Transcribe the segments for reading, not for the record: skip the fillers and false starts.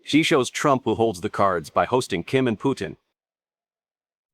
Xi shows Trump who holds the cards by hosting Kim and Putin.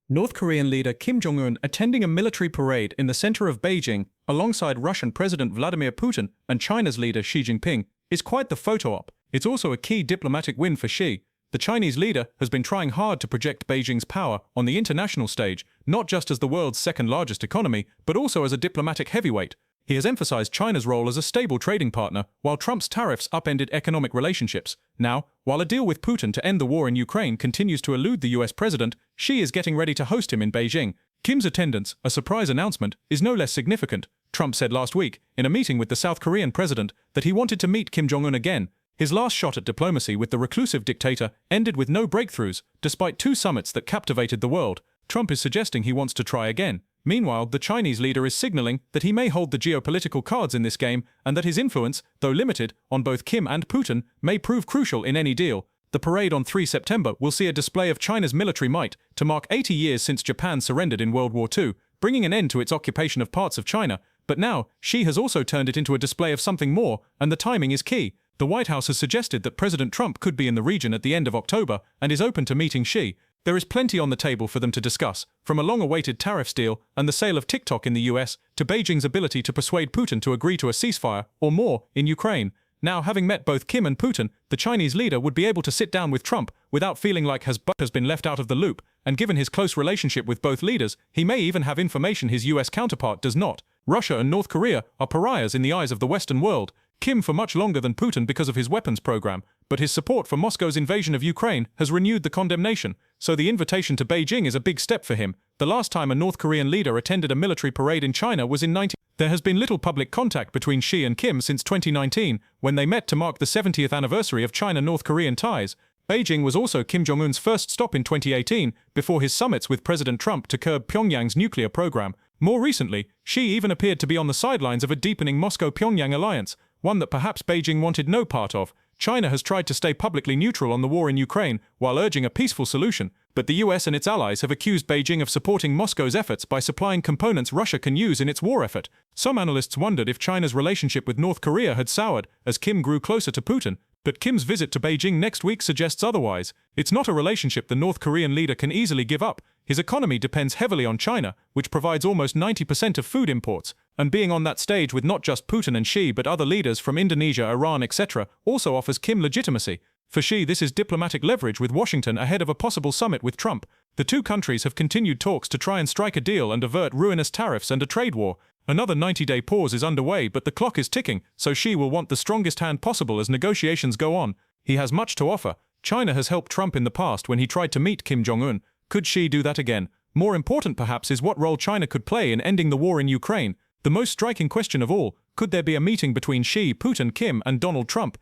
North Korean leader Kim Jong-un attending a military parade in the center of Beijing alongside Russian President Vladimir Putin and China's leader Xi Jinping is quite the photo op. It's also a key diplomatic win for Xi. The Chinese leader has been trying hard to project Beijing's power on the international stage, not just as the world's second-largest economy, but also as a diplomatic heavyweight. He has emphasized China's role as a stable trading partner, while Trump's tariffs upended economic relationships. Now, while a deal with Putin to end the war in Ukraine continues to elude the US president, Xi is getting ready to host him in Beijing. Kim's attendance, a surprise announcement, is no less significant. Trump said last week, in a meeting with the South Korean president, that he wanted to meet Kim Jong-un again. His last shot at diplomacy with the reclusive dictator ended with no breakthroughs, despite 2 summits that captivated the world. Trump is suggesting he wants to try again. Meanwhile, the Chinese leader is signaling that he may hold the geopolitical cards in this game and that his influence, though limited, on both Kim and Putin may prove crucial in any deal. The parade on 3 September will see a display of China's military might to mark 80 years since Japan surrendered in World War II, bringing an end to its occupation of parts of China. But now, Xi has also turned it into a display of something more, and the timing is key. The White House has suggested that President Trump could be in the region at the end of October and is open to meeting Xi. There is plenty on the table for them to discuss, from a long-awaited tariffs deal and the sale of TikTok in the US to Beijing's ability to persuade Putin to agree to a ceasefire, or more, in Ukraine. Now, having met both Kim and Putin, the Chinese leader would be able to sit down with Trump without feeling like his butt has been left out of the loop, and given his close relationship with both leaders, he may even have information his US counterpart does not. Russia and North Korea are pariahs in the eyes of the Western world. Kim for much longer than Putin because of his weapons program, but his support for Moscow's invasion of Ukraine has renewed the condemnation, so the invitation to Beijing is a big step for him. The last time a North Korean leader attended a military parade in China was in 19... There has been little public contact between Xi and Kim since 2019, when they met to mark the 70th anniversary of China-North Korean ties. Beijing was also Kim Jong-un's first stop in 2018, before his summits with President Trump to curb Pyongyang's nuclear program. More recently, Xi even appeared to be on the sidelines of a deepening Moscow-Pyongyang alliance, one that perhaps Beijing wanted no part of. China has tried to stay publicly neutral on the war in Ukraine while urging a peaceful solution, but the US and its allies have accused Beijing of supporting Moscow's efforts by supplying components Russia can use in its war effort. Some analysts wondered if China's relationship with North Korea had soured as Kim grew closer to Putin, but Kim's visit to Beijing next week suggests otherwise. It's not a relationship the North Korean leader can easily give up. His economy depends heavily on China, which provides almost 90% of food imports, and being on that stage with not just Putin and Xi but other leaders from Indonesia, Iran, etc. also offers Kim legitimacy. For Xi, this is diplomatic leverage with Washington ahead of a possible summit with Trump. The two countries have continued talks to try and strike a deal and avert ruinous tariffs and a trade war. Another 90-day pause is underway, but the clock is ticking, so Xi will want the strongest hand possible as negotiations go on. He has much to offer. China has helped Trump in the past when he tried to meet Kim Jong-un. Could Xi do that again? More important perhaps is what role China could play in ending the war in Ukraine. The most striking question of all, could there be a meeting between Xi, Putin, Kim and Donald Trump?